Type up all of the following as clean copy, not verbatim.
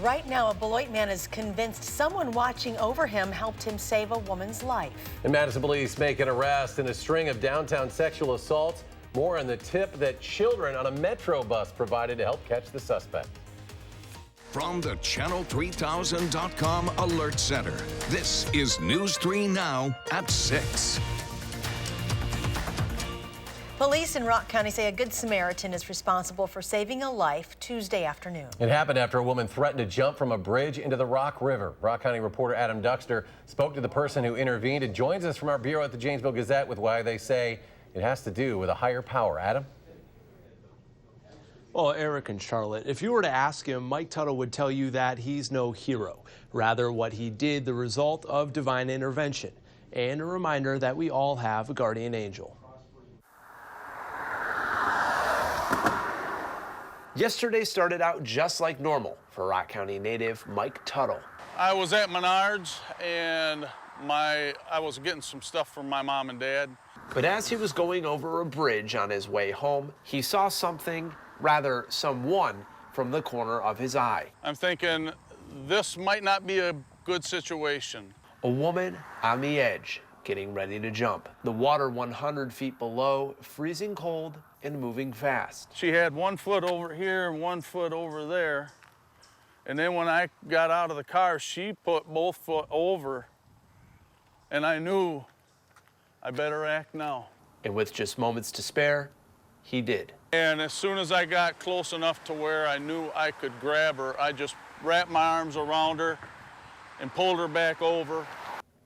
Right now, a Beloit man is convinced someone watching over him helped him save a woman's life. And Madison police make an arrest in a string of downtown sexual assaults. More on the tip that children on a Metro bus provided to help catch the suspect. From the Channel3000.com Alert Center, this is News 3 Now at 6. Police in Rock County say a Good Samaritan is responsible for saving a life Tuesday afternoon. It happened after a woman threatened to jump from a bridge into the Rock River. Rock County reporter Adam Duxter spoke to the person who intervened and joins us from our bureau at the Janesville Gazette with why they say it has to do with a higher power. Adam? Well, Eric and Charlotte, if you were to ask him, Mike Tuttle would tell you that he's no hero. Rather, what he did, the result of divine intervention, and a reminder that we all have a guardian angel. Yesterday started out just like normal for Rock County native Mike Tuttle. I was at Menards and I was getting some stuff from my mom and dad. But as he was going over a bridge on his way home, he saw something, rather someone, from the corner of his eye. I'm thinking this might not be a good situation. A woman on the edge, getting ready to jump. The water 100 feet below, freezing cold and moving fast. She had 1 foot over here and 1 foot over there. And then when I got out of the car, she put both foot over. And I knew I better act now. And with just moments to spare, he did. And as soon as I got close enough to where I knew I could grab her, I just wrapped my arms around her and pulled her back over.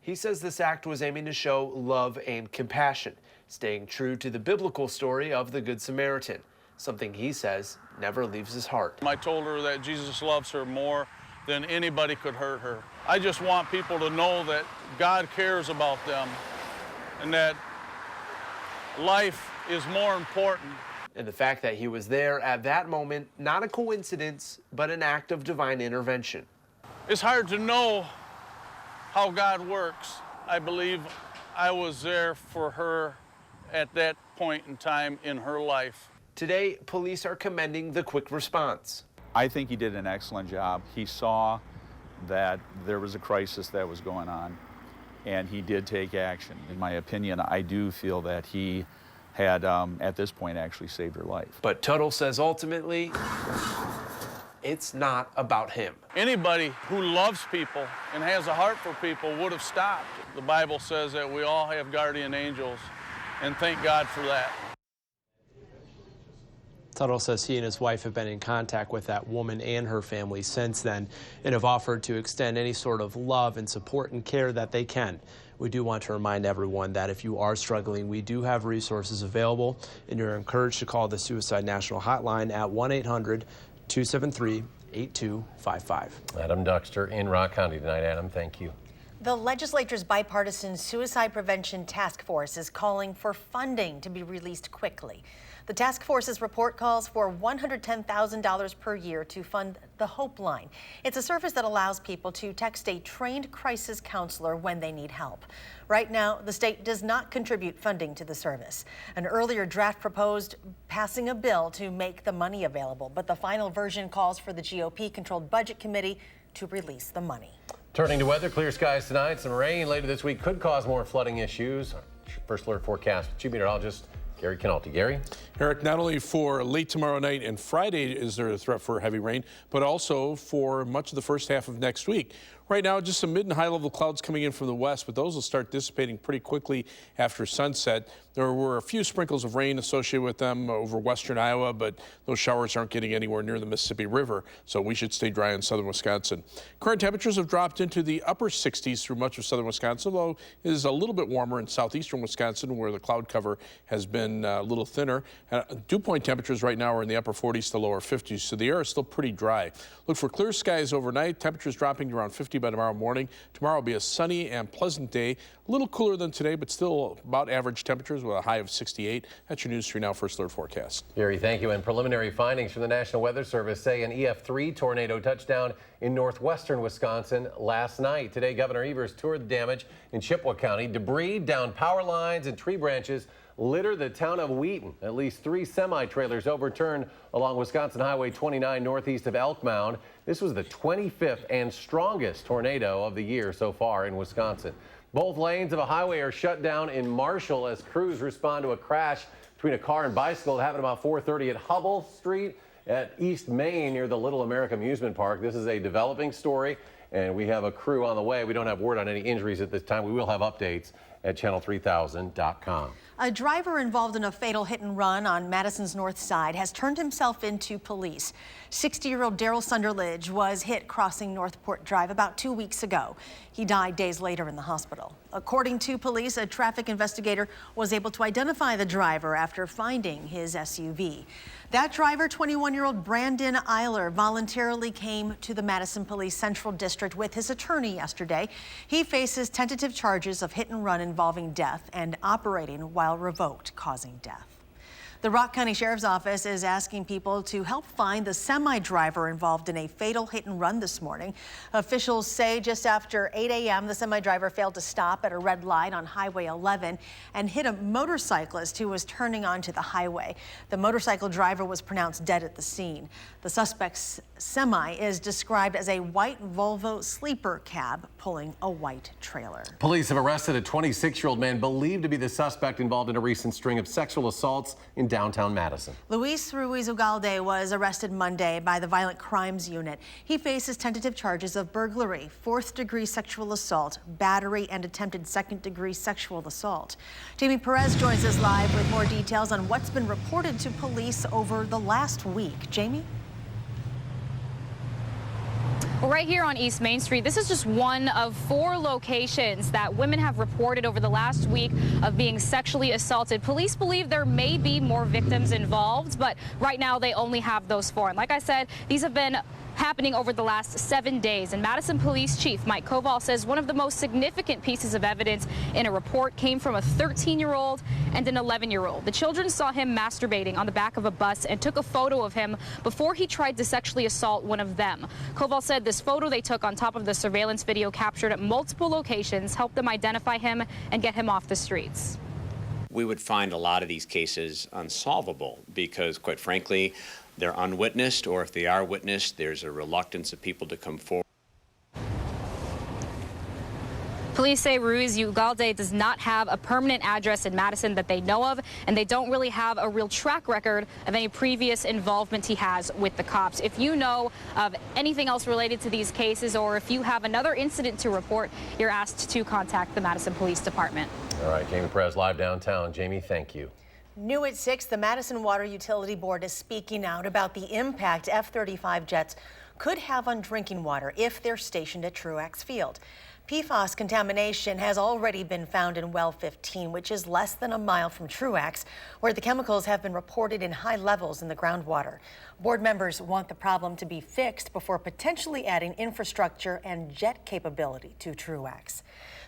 He says this act was aiming to show love and compassion, staying true to the biblical story of the Good Samaritan, something he says never leaves his heart. I told her that Jesus loves her more than anybody could hurt her. I just want people to know that God cares about them and that life is more important. And the fact that he was there at that moment, not a coincidence, but an act of divine intervention. It's hard to know how God works. I believe I was there for her at that point in time in her life. Today, police are commending the quick response. I think he did an excellent job. He saw that there was a crisis that was going on, and he did take action. In my opinion, I do feel that he had, at this point, actually saved her life. But Tuttle says ultimately, it's not about him. Anybody who loves people and has a heart for people would have stopped. The Bible says that we all have guardian angels, and thank God for that. Tuttle says he and his wife have been in contact with that woman and her family since then and have offered to extend any sort of love and support and care that they can. We do want to remind everyone that if you are struggling, we do have resources available, and you're encouraged to call the Suicide National Hotline at 1-800-273-8255. Adam Duxter in Rock County tonight. Adam, thank you. The legislature's bipartisan suicide prevention task force is calling for funding to be released quickly. The task force's report calls for $110,000 per year to fund the Hope Line. It's a service that allows people to text a trained crisis counselor when they need help. Right now, the state does not contribute funding to the service. An earlier draft proposed passing a bill to make the money available, but the final version calls for the GOP-controlled Budget Committee to release the money. Turning to weather, clear skies tonight. Some rain later this week could cause more flooding issues. First alert forecast, Chief Meteorologist Gary Canalti. Gary? Eric, not only for late tomorrow night and Friday is there a threat for heavy rain, but also for much of the first half of next week. Right now, just some mid and high level clouds coming in from the west, but those will start dissipating pretty quickly after sunset. There were a few sprinkles of rain associated with them over western Iowa, but those showers aren't getting anywhere near the Mississippi River, so we should stay dry in southern Wisconsin. Current temperatures have dropped into the upper 60s through much of southern Wisconsin, though it is a little bit warmer in southeastern Wisconsin, where the cloud cover has been a little thinner. Dew point temperatures right now are in the upper 40s to lower 50s, so the air is still pretty dry. Look for clear skies overnight, temperatures dropping to around 50 by tomorrow morning. Tomorrow will be a sunny and pleasant day, a little cooler than today, but still about average temperatures with a high of 68. That's your News 3 Now First Alert forecast. Gary, thank you. And preliminary findings from the National Weather Service say an EF3 tornado touchdown in northwestern Wisconsin last night. Today, Governor Evers toured the damage in Chippewa County. Debris downed power lines and tree branches litter the town of Wheaton. At least 3 semi-trailers overturned along Wisconsin Highway 29 northeast of Elk Mound. This was the 25th and strongest tornado of the year so far in Wisconsin. Both lanes of a highway are shut down in Marshall as crews respond to a crash between a car and bicycle. It happened about 4:30 at Hubble Street at East Main near the Little America Amusement Park. This is a developing story, and we have a crew on the way. We don't have word on any injuries at this time. We will have updates at channel3000.com. A driver involved in a fatal hit and run on Madison's north side has turned himself into police. 60-year-old Daryl Sunderledge was hit crossing Northport Drive about 2 weeks ago. He died days later in the hospital. According to police, a traffic investigator was able to identify the driver after finding his SUV. That driver, 21-year-old Brandon Eiler, voluntarily came to the Madison Police Central District with his attorney yesterday. He faces tentative charges of hit and run involving death and operating while revoked, causing death. The Rock County Sheriff's Office is asking people to help find the semi-driver involved in a fatal hit and run this morning. Officials say just after 8 a.m., the semi-driver failed to stop at a red light on Highway 11 and hit a motorcyclist who was turning onto the highway. The motorcycle driver was pronounced dead at the scene. The suspect's semi is described as a white Volvo sleeper cab pulling a white trailer. Police have arrested a 26-year-old man believed to be the suspect involved in a recent string of sexual assaults in downtown Madison. Luis Ugalde was arrested Monday by the Violent Crimes Unit. He faces tentative charges of burglary, 4th-degree sexual assault, battery, and attempted 2nd-degree sexual assault. Jamie Perez joins us live with more details on what's been reported to police over the last week. Jamie? Well, right here on East Main Street, this is just one of 4 locations that women have reported over the last week of being sexually assaulted. Police believe there may be more victims involved, but right now they only have those 4. And like I said, these have been happening over the last 7 days. And Madison Police Chief Mike Koval says one of the most significant pieces of evidence in a report came from a 13-year-old and an 11-year-old. The children saw him masturbating on the back of a bus and took a photo of him before he tried to sexually assault one of them. Koval said this photo they took on top of the surveillance video captured at multiple locations helped them identify him and get him off the streets. We would find a lot of these cases unsolvable because, quite frankly, they're unwitnessed, or if they are witnessed, there's a reluctance of people to come forward. Police say Ruiz Ugalde does not have a permanent address in Madison that they know of, and they don't really have a real track record of any previous involvement he has with the cops. If you know of anything else related to these cases, or if you have another incident to report, you're asked to contact the Madison Police Department. All right, Jamie Perez live downtown. Jamie, thank you. New at 6, the Madison Water Utility Board is speaking out about the impact F-35 jets could have on drinking water if they're stationed at Truax Field. PFAS contamination has already been found in well 15, which is less than a mile from Truax, where the chemicals have been reported in high levels in the groundwater. Board members want the problem to be fixed before potentially adding infrastructure and jet capability to Truax.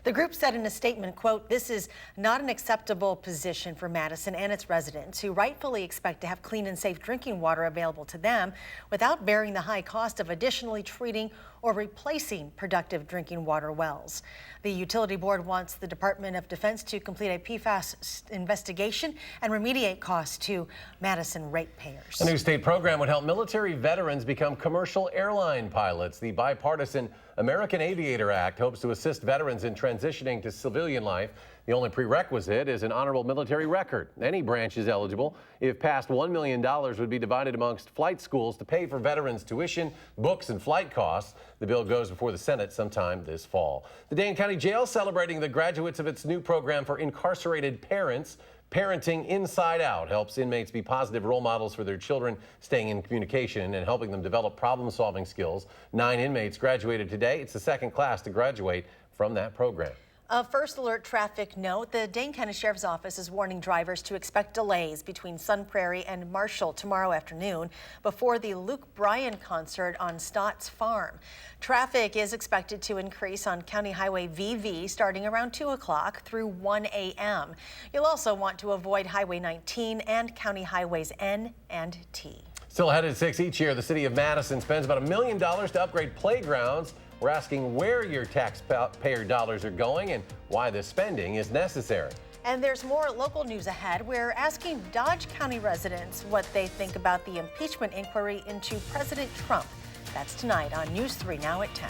The group said in a statement, quote, "This is not an acceptable position for Madison and its residents who rightfully expect to have clean and safe drinking water available to them without bearing the high cost of additionally treating or replacing productive drinking water wells." The utility board wants the Department of Defense to complete a PFAS investigation and remediate costs to Madison ratepayers. A new state program would help military veterans become commercial airline pilots. The bipartisan American Aviator Act hopes to assist veterans in transitioning to civilian life. The only prerequisite is an honorable military record. Any branch is eligible. If past $1 million would be divided amongst flight schools to pay for veterans' tuition, books, and flight costs. The bill goes before the Senate sometime this fall. The Dane County Jail celebrating the graduates of its new program for incarcerated parents. Parenting Inside Out helps inmates be positive role models for their children, staying in communication and helping them develop problem-solving skills. 9 inmates graduated today. It's the second class to graduate from that program. A first alert traffic note, the Dane County Sheriff's Office is warning drivers to expect delays between Sun Prairie and Marshall tomorrow afternoon before the Luke Bryan concert on Stott's Farm. Traffic is expected to increase on County Highway VV starting around 2 o'clock through 1 a.m. You'll also want to avoid Highway 19 and County Highways N and T. Still ahead at 6 each year, the city of Madison spends about $1 million to upgrade playgrounds. We're asking where your taxpayer dollars are going and why the spending is necessary. And there's more local news ahead. We're asking Dodge County residents what they think about the impeachment inquiry into President Trump. That's tonight on News 3 Now at 10.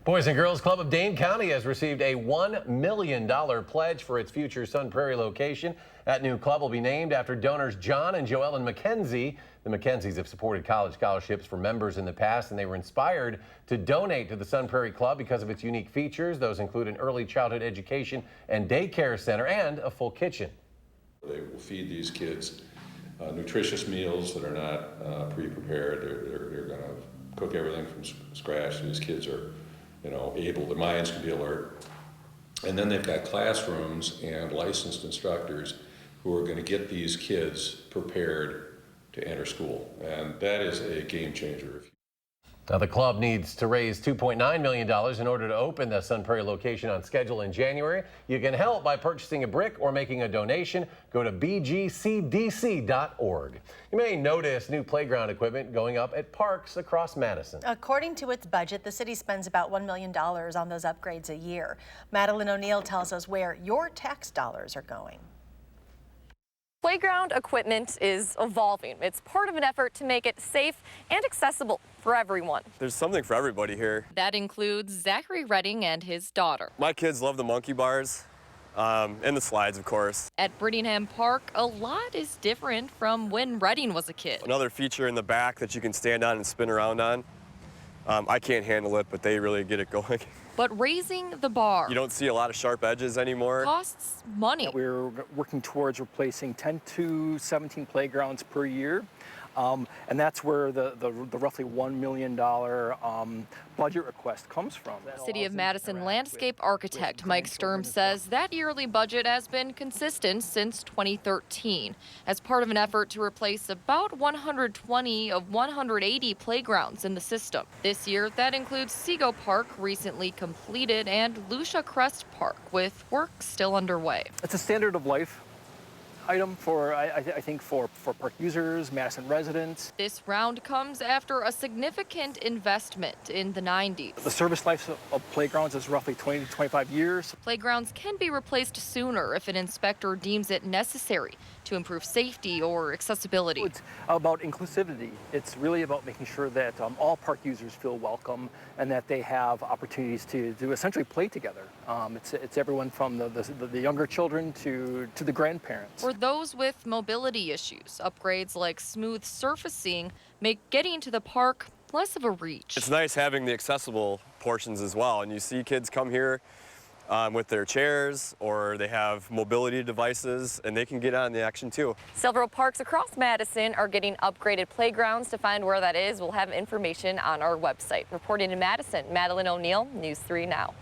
Boys and Girls Club of Dane County has received a $1 million pledge for its future Sun Prairie location. That new club will be named after donors John and Joellen McKenzie. The McKenzies have supported college scholarships for members in the past, and they were inspired to donate to the Sun Prairie Club because of its unique features. Those include an early childhood education and daycare center and a full kitchen. They will feed these kids nutritious meals that are not pre-prepared. They're going to cook everything from scratch. These kids are able, their minds can be alert. And then they've got classrooms and licensed instructors who are going to get these kids prepared to enter school. And that is a game changer. Now, the club needs to raise $2.9 million in order to open the Sun Prairie location on schedule in January. You can help by purchasing a brick or making a donation. Go to bgcdc.org. You may notice new playground equipment going up at parks across Madison. According to its budget, the city spends about $1 million on those upgrades a year. Madeline O'Neill tells us where your tax dollars are going. Playground equipment is evolving. It's part of an effort to make it safe and accessible for everyone. There's something for everybody here. That includes Zachary Redding and his daughter. My kids love the monkey bars and the slides, of course. At Brittingham Park, a lot is different from when Redding was a kid. Another feature in the back that you can stand on and spin around on. I can't handle it, but they really get it going. But raising the bar. You don't see a lot of sharp edges anymore. Costs money. We're working towards replacing 10 to 17 playgrounds per year. And that's where the roughly $1 million budget request comes from. City of Madison landscape architect Mike Sturm says that yearly budget has been consistent since 2013 as part of an effort to replace about 120 of 180 playgrounds in the system. This year, that includes Seago Park, recently completed, and Lucia Crest Park, with work still underway. It's a standard of life item for, I think, for park users, Madison residents. This round comes after a significant investment in the 90s. The service life of playgrounds is roughly 20 to 25 years. Playgrounds can be replaced sooner if an inspector deems it necessary to improve safety or accessibility. It's about inclusivity. It's really about making sure that all park users feel welcome and that they have opportunities to essentially play together. It's everyone from the younger children to the grandparents. For those with mobility issues, upgrades like smooth surfacing make getting to the park less of a reach. It's nice having the accessible portions as well, and you see kids come here with their chairs, or they have mobility devices, and they can get on the action too. Several parks across Madison are getting upgraded playgrounds. To find where that is, we'll have information on our website. Reporting in Madison, Madeline O'Neill, News 3 Now.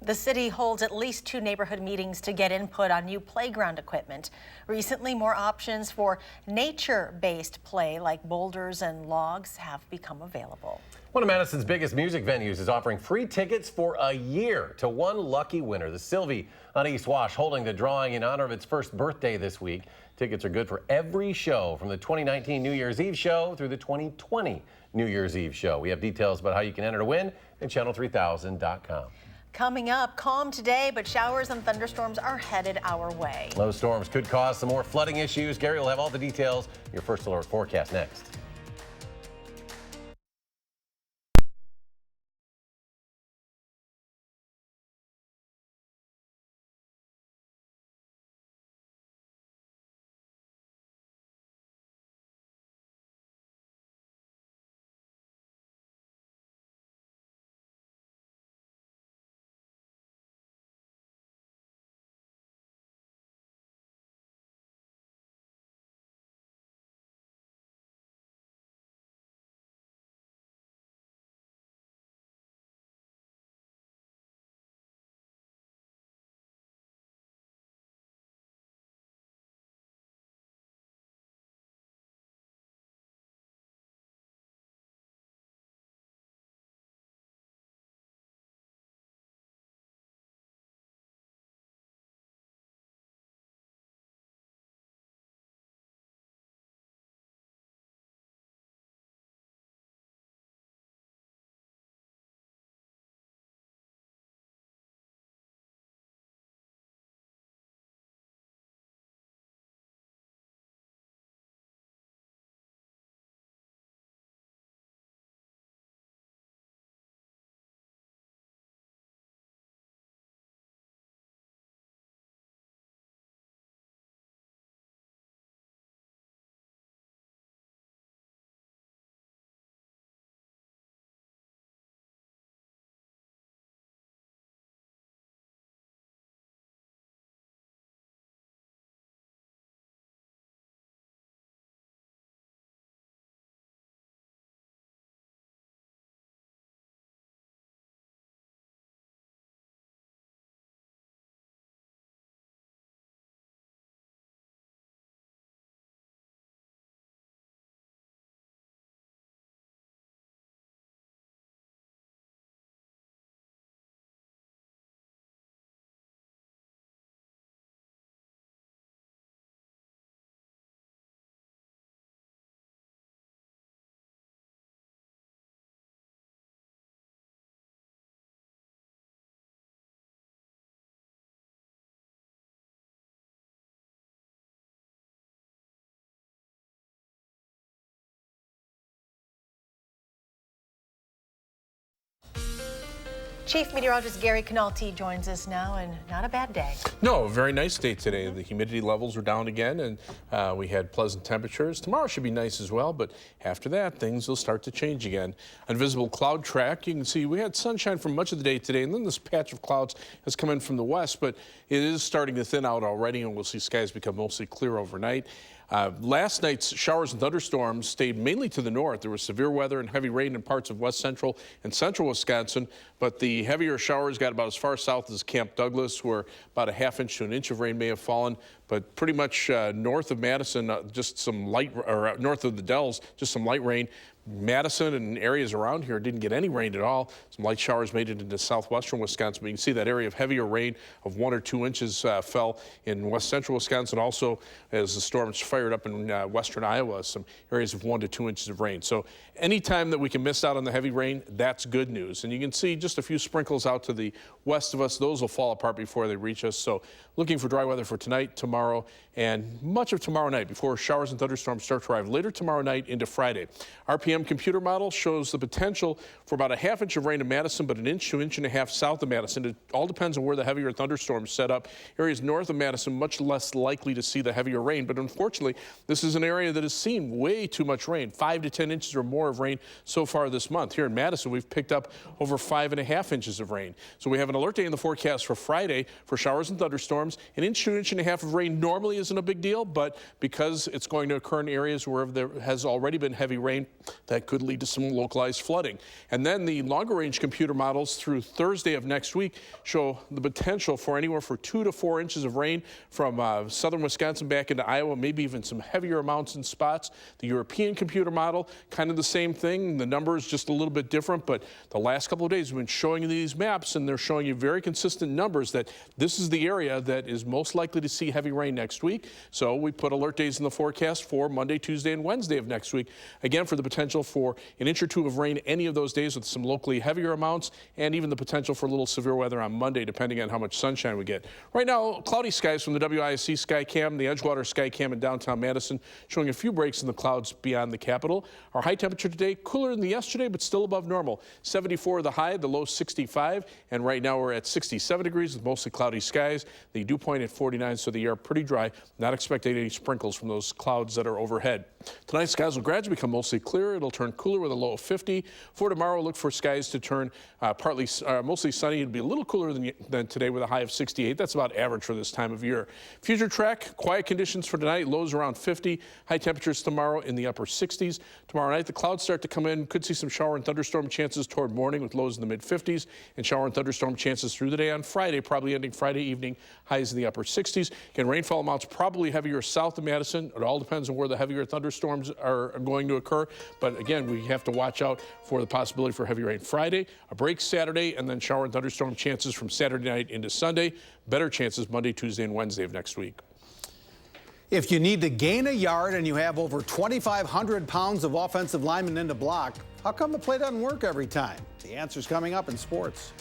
The city holds at least 2 neighborhood meetings to get input on new playground equipment. Recently, more options for nature-based play like boulders and logs have become available. One of Madison's biggest music venues is offering free tickets for a year to one lucky winner. The Sylvie on East Wash holding the drawing in honor of its first birthday this week. Tickets are good for every show from the 2019 New Year's Eve show through the 2020 New Year's Eve show. We have details about how you can enter to win at channel3000.com. Coming up, calm today, but showers and thunderstorms are headed our way. Low storms could cause some more flooding issues. Gary will have all the details. Your first alert forecast next. Chief Meteorologist Gary Canalti joins us now, and not a bad day. No, a very nice day today. The humidity levels were down again, and we had pleasant temperatures. Tomorrow should be nice as well, but after that, things will start to change again. On visible cloud track, you can see we had sunshine for much of the day today, and then this patch of clouds has come in from the west, but it is starting to thin out already, and we'll see skies become mostly clear overnight. Last night's showers and thunderstorms stayed mainly to the north. There was severe weather and heavy rain in parts of west central and central Wisconsin, but the heavier showers got about as far south as Camp Douglas, where about a ½ to an inch of rain may have fallen. But pretty much north of Madison, just some light, or north of the Dells, just some light rain. Madison and areas around here didn't get any rain at all. Some light showers made it into southwestern Wisconsin, but you can see that area of heavier rain of 1 or 2 inches fell in west central Wisconsin. Also, as the storms fired up in western Iowa, some areas of 1 to 2 inches of rain. So anytime that we can miss out on the heavy rain, that's good news. And you can see just a few sprinkles out to the west of us. Those will fall apart before they reach us. So looking for dry weather for tonight, tomorrow, and much of tomorrow night before showers and thunderstorms start to arrive later tomorrow night into Friday. RPM AM computer model shows the potential for about a ½ inch of rain in Madison, but an inch to inch and a half south of Madison. It all depends on where the heavier thunderstorms set up. Areas north of Madison much less likely to see the heavier rain, but unfortunately, this is an area that has seen way too much rain, 5 to 10 inches or more of rain so far this month. Here in Madison, we've picked up over 5.5 inches of rain. So we have an alert day in the forecast for Friday for showers and thunderstorms. An inch to inch and a half of rain normally isn't a big deal, but because it's going to occur in areas where there has already been heavy rain, that could lead to some localized flooding. And then the longer range computer models through Thursday of next week show the potential for anywhere from 2 to 4 inches of rain from southern Wisconsin back into Iowa, maybe even some heavier amounts in spots. The European computer model, kind of the same thing. The numbers just a little bit different, but the last couple of days we've been showing you these maps, and they're showing you very consistent numbers that this is the area that is most likely to see heavy rain next week. So we put alert days in the forecast for Monday, Tuesday, and Wednesday of next week, again for the potential for an inch or two of rain any of those days with some locally heavier amounts, and even the potential for a little severe weather on Monday depending on how much sunshine we get. Right now, cloudy skies from the WISC Skycam, the Edgewater Skycam in downtown Madison, showing a few breaks in the clouds beyond the capital. Our high temperature today, cooler than yesterday, but still above normal. 74 the high, the low 65, and right now we're at 67 degrees with mostly cloudy skies. The dew point at 49, so the air pretty dry. Not expecting any sprinkles from those clouds that are overhead. Tonight, skies will gradually become mostly clear. It'll turn cooler with a low of 50. For tomorrow, look for skies to turn mostly sunny. It'll be a little cooler than today with a high of 68. That's about average for this time of year. Future track, quiet conditions for tonight. Lows around 50. High temperatures tomorrow in the upper 60s. Tomorrow night, the clouds start to come in. Could see some shower and thunderstorm chances toward morning with lows in the mid-50s, and shower and thunderstorm chances through the day on Friday, probably ending Friday evening, highs in the upper 60s. Again, rainfall amounts probably heavier south of Madison. It all depends on where the heavier thunderstorms are going to occur. But again, we have to watch out for the possibility for heavy rain Friday, a break Saturday, and then shower and thunderstorm chances from Saturday night into Sunday. Better chances Monday, Tuesday, and Wednesday of next week. If you need to gain a yard and you have over 2,500 pounds of offensive linemen in the block, how come the play doesn't work every time? The answer's coming up in sports.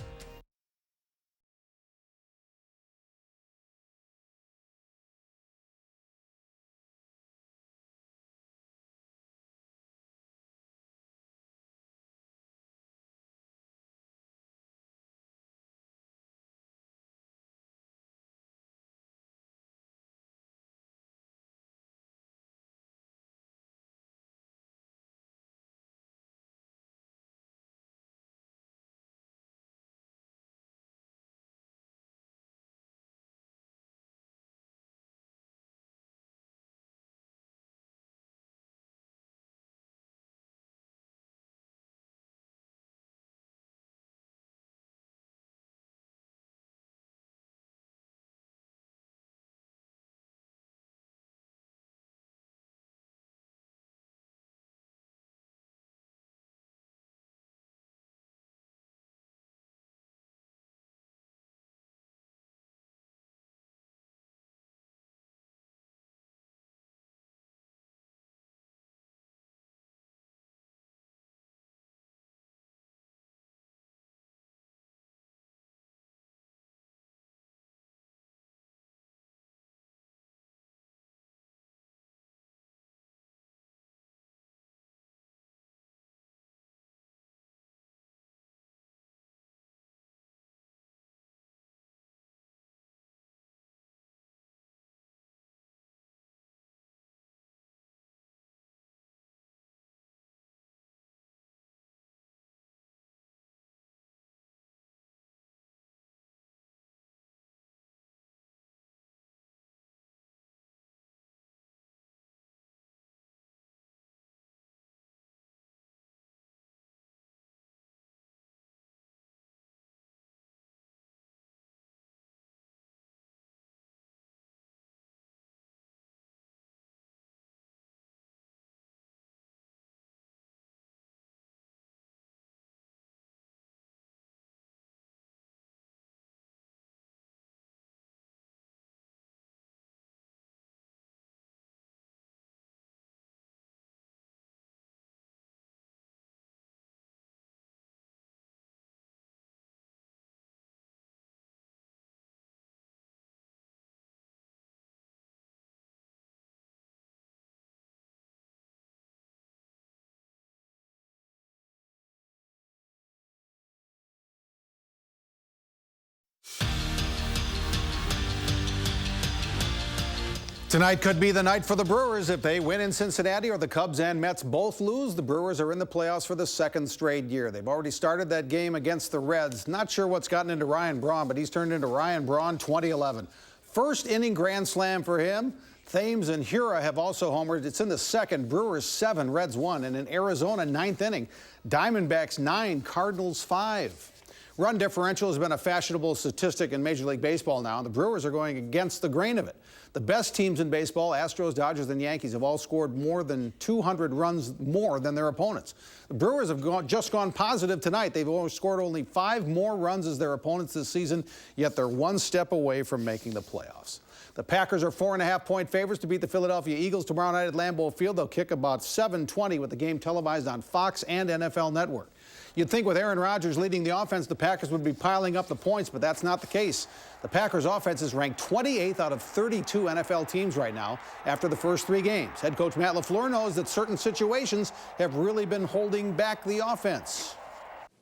Tonight could be the night for the Brewers. If they win in Cincinnati or the Cubs and Mets both lose, the Brewers are in the playoffs for the second straight year. They've already started that game against the Reds. Not sure what's gotten into Ryan Braun, but he's turned into Ryan Braun 2011. First inning grand slam for him. Thames and Hura have also homered. It's in the second. Brewers 7, Reds 1. And in Arizona, 9th inning, Diamondbacks 9, Cardinals 5. Run differential has been a fashionable statistic in Major League Baseball now, and the Brewers are going against the grain of it. The best teams in baseball, Astros, Dodgers, and Yankees, have all scored more than 200 runs more than their opponents. The Brewers have just gone positive tonight. They've scored only 5 more runs as their opponents this season, yet they're one step away from making the playoffs. The Packers are 4.5-point favorites to beat the Philadelphia Eagles tomorrow night at Lambeau Field. They'll kick about 7:20 with the game televised on Fox and NFL Network. You'd think with Aaron Rodgers leading the offense, the Packers would be piling up the points, but that's not the case. The Packers' offense is ranked 28th out of 32 NFL teams right now after the first 3 games. Head coach Matt LaFleur knows that certain situations have really been holding back the offense.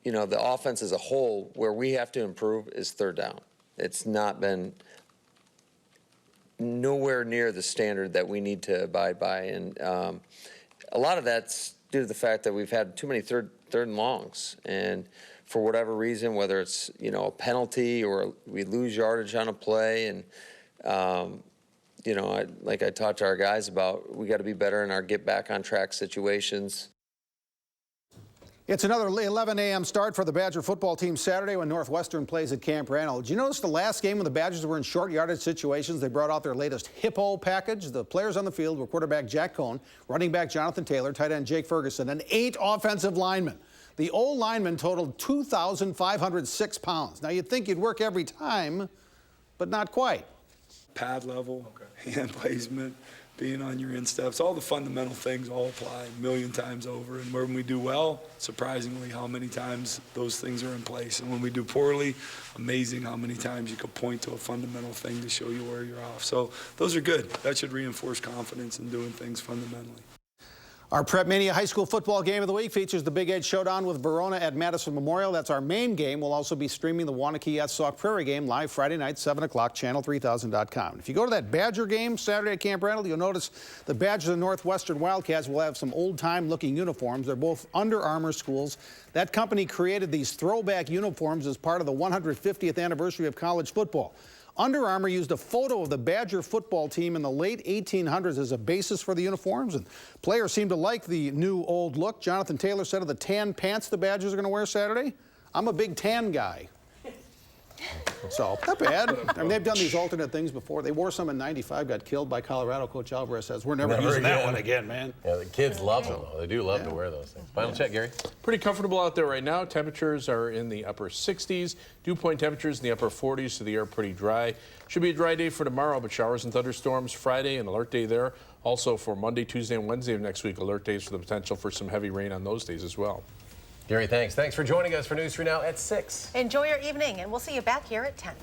You know, the offense as a whole, where we have to improve is third down. It's not been nowhere near the standard that we need to abide by. And a lot of that's due to the fact that we've had too many third and longs, and for whatever reason, whether it's, you know, a penalty or we lose yardage on a play, and you know, like I talked to our guys about, we got to be better in our get back on track situations. It's another 11 a.m. start for the Badger football team Saturday when Northwestern plays at Camp Randall. Did you notice the last game when the Badgers were in short yardage situations, they brought out their latest hippo package? The players on the field were quarterback Jack Cohn, running back Jonathan Taylor, tight end Jake Ferguson, and 8 offensive linemen. The old linemen totaled 2,506 pounds. Now, you'd think you'd work every time, but not quite. Pad level, hand placement, being on your insteps, all the fundamental things all apply a million times over. And when we do well, surprisingly how many times those things are in place. And when we do poorly, amazing how many times you could point to a fundamental thing to show you where you're off. So those are good. That should reinforce confidence in doing things fundamentally. Our Prep Mania High School football game of the week features the Big 8 showdown with Verona at Madison Memorial. That's our main game. We'll also be streaming the Wanakee at Sauk Prairie game live Friday night, 7 o'clock, channel3000.com. If you go to that Badger game Saturday at Camp Randall, you'll notice the Badgers and Northwestern Wildcats will have some old-time looking uniforms. They're both Under Armour schools. That company created these throwback uniforms as part of the 150th anniversary of college football. Under Armour used a photo of the Badger football team in the late 1800s as a basis for the uniforms, and players seem to like the new old look. Jonathan Taylor said of the tan pants the Badgers are going to wear Saturday, "I'm a big tan guy." So, not bad. I mean, they've done these alternate things before. They wore some in '95, got killed by Colorado. Coach Alvarez says, "We're never using that one again, man." Yeah, the kids love them, though. They do love to wear those things. Final check, Gary. Pretty comfortable out there right now. Temperatures are in the upper 60s. Dew point temperatures in the upper 40s, so the air pretty dry. Should be a dry day for tomorrow, but showers and thunderstorms Friday, an alert day there. Also for Monday, Tuesday, and Wednesday of next week, alert days for the potential for some heavy rain on those days as well. Gary, thanks. Thanks for joining us for News 3 Now at 6. Enjoy your evening, and we'll see you back here at 10.